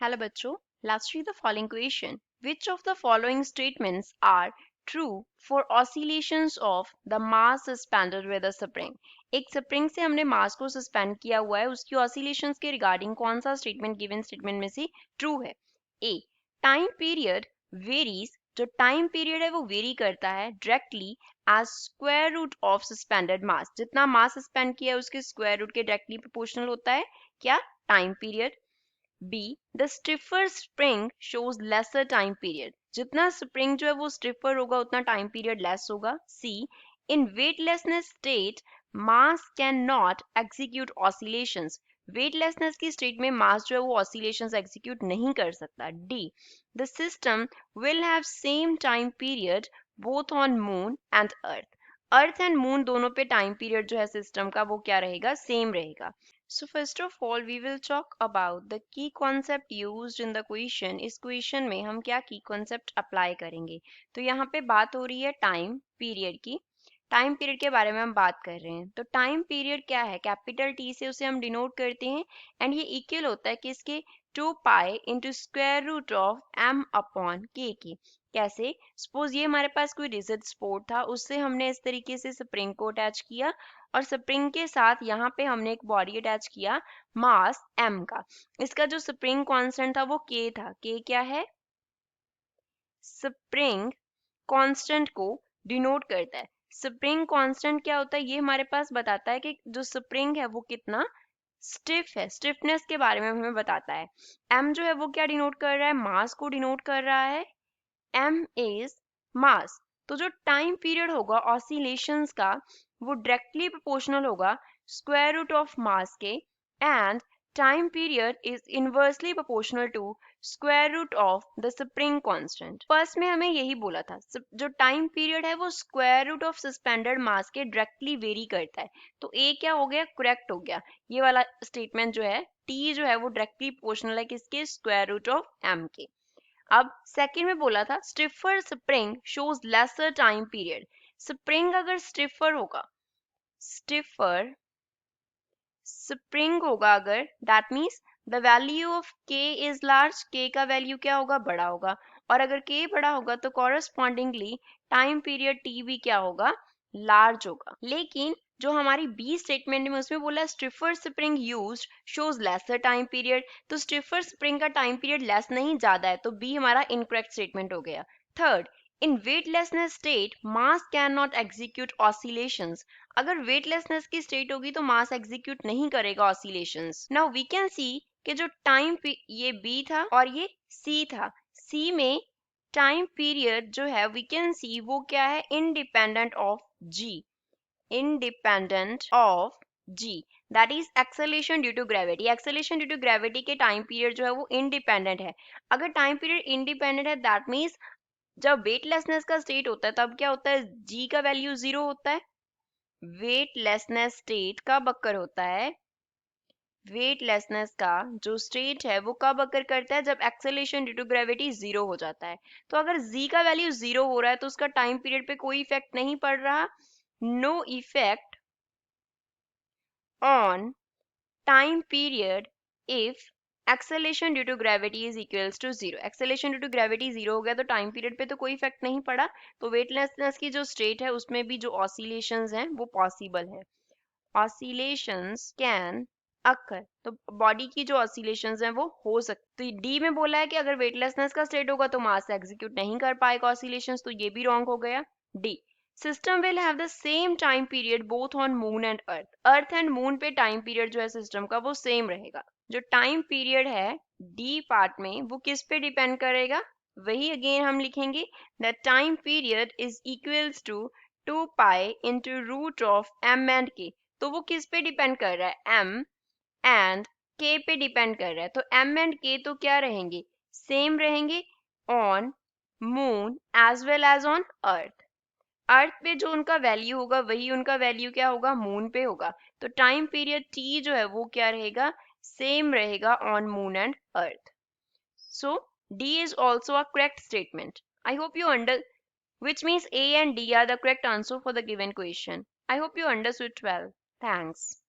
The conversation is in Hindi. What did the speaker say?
Hello बच्चों, let's read the following question. Which of the following statements are true for oscillations of the mass suspended with a spring? एक स्प्रिंग से हमने मास को सस्पेंड किया हुआ है, उसकी ऑसिलेशंस के रिगार्डिंग कौन सा स्टेटमेंट गिवन स्टेटमेंट में से ट्रू है? ए, टाइम पीरियड वेरीज, जो टाइम पीरियड है वो वेरी करता है directly as square root of suspended mass, जितना मास सस्पेंड किया है उसके स्क्वायर रूट के डायरेक्टली प्रोपोर्शनल होता है क्या? Time period. B, the stiffer spring shows lesser time period. जितना स्प्रिंग जो है वो स्टिफर होगा उतना टाइम पीरियड लेस होगा. C, in weightlessness state mass cannot execute oscillations. Weightlessness की स्टेट में मास जो है वो ऑसिलेशंस एग्जीक्यूट नहीं कर सकता. D, the system will have same time period both on moon and earth. Earth and moon दोनों पे टाइम पीरियड जो है सिस्टम का वो क्या रहेगा? सेम रहेगा. So first of all we will talk about the key concept used in the question. इस क्वेश्चन में हम क्या की कॉन्सेप्ट अप्लाई करेंगे? तो यहाँ पे बात हो रही है टाइम पीरियड की. टाइम पीरियड के बारे में हम बात कर रहे हैं. तो टाइम पीरियड क्या है? कैपिटल टी से उसे हम डिनोट करते हैं एंड ये इक्वल होता है किसके? 2 pi into square root of m upon k की. कैसे? सपोज ये हमारे पास कोई रिजिड स्पोर्ट था, उससे हमने इस तरीके से स्प्रिंग को अटैच किया और स्प्रिंग के साथ यहाँ पे हमने एक बॉडी अटैच किया मास m का. इसका जो स्प्रिंग कांस्टेंट था वो k था. k क्या है? स्प्रिंग कांस्टेंट को डिनोट करता है. स्प्रिंग कांस्टेंट क्या होता है? ये हमारे पास बताता है कि जो स्प्रिंग है वो कितना स्टिफ है. स्टिफनेस के बारे में हमें बताता है. m जो है वो क्या डिनोट कर रहा है? मास को डिनोट कर रहा है. m is mass. तो जो टाइम पीरियड होगा ऑसिलेशंस का वो डायरेक्टली प्रोपोर्शनल होगा स्क्वायर रूट ऑफ मास के and time period is inversely proportional to square root of the spring constant. First में हमें यही बोला था जो टाइम पीरियड है वो स्क्वायर रूट ऑफ सस्पेंडेड मास के डायरेक्टली वेरी करता है. तो ए क्या हो गया? करेक्ट हो गया. ये वाला स्टेटमेंट जो है टी जो है वो डायरेक्टली प्रोपोर्शनल है किसके? स्क्वायर रूट ऑफ एम के. अब सेकंड में बोला था stiffer spring shows lesser time period. Spring अगर स्टिफर होगा, स्टिफर स्प्रिंग होगा अगर, that means the value of k is large. k का वैल्यू क्या होगा? बड़ा होगा. और अगर k बड़ा होगा तो कॉरस्पॉन्डिंगली टाइम पीरियड t भी क्या होगा? लार्ज होगा. लेकिन जो हमारी बी स्टेटमेंट में उसमें बोला stiffer spring used shows lesser time period. तो स्टिफर स्प्रिंग का टाइम पीरियड लेस नहीं ज्यादा है, तो बी हमारा इनकरेक्ट स्टेटमेंट हो गया. Third, in weightlessness state mass can not execute oscillations. अगर वेटलेसनेस की स्टेट होगी तो मास एग्जीक्यूट नहीं करेगा oscillations. Now we can see कि जो टाइम ये बी था और ये सी था. सी में टाइम पीरियड जो है वी कैन सी वो क्या है? Independent of G. independent of g, that is acceleration due to gravity. acceleration due to gravity के टाइम पीरियड जो है वो इंडिपेंडेंट है. अगर टाइम पीरियड इंडिपेंडेंट है दैट मीन्स जब वेटलेसनेस का स्टेट होता है तब क्या होता है? g का वैल्यू 0 होता है. वेटलेसनेस स्टेट कब अकर होता है? वेटलेसनेस का जो स्टेट है वो कब अकर करता है? जब एक्सेलेरेशन ड्यू टू ग्रेविटी 0 हो जाता है. तो अगर g का वैल्यू 0 हो रहा है तो उसका टाइम पीरियड पे कोई इफेक्ट नहीं पड़ रहा. no effect on time period if acceleration due to gravity is equals to 0. acceleration due to gravity 0 हो गया तो टाइम पीरियड पे तो कोई इफेक्ट नहीं पड़ा. तो वेटलेसनेस की जो स्टेट है उसमें भी जो ऑसिलेशंस हैं वो पॉसिबल है. Oscillations can occur. तो बॉडी की जो ऑसिलेशंस हैं वो हो सकती. डी में बोला है कि अगर वेटलेसनेस का स्टेट होगा तो मास एग्जीक्यूट नहीं कर पाएगा ऑसिलेशंस, तो ये भी रॉन्ग हो गया. D, system will have the same time period both on moon and earth. Earth and moon पे टाइम पीरियड जो है सिस्टम का वो सेम रहेगा. जो टाइम पीरियड है डी पार्ट में वो किस पे डिपेंड करेगा? वही अगेन हम लिखेंगे the time period is equals to 2 pi into root of m and k. तो वो किस पे डिपेंड कर रहा है? m एंड k पे डिपेंड कर रहा है. तो m एंड k तो क्या रहेंगे? सेम रहेंगे on moon as well as on earth. Earth पे जो उनका वैल्यू होगा वही उनका वैल्यू क्या होगा? मून पे होगा. तो टाइम पीरियड t जो है वो क्या रहेगा? सेम रहेगा on moon and earth. So d is also a correct statement. I hope you which means A and D are the correct answer for the given question. I hope you understood well. Thanks.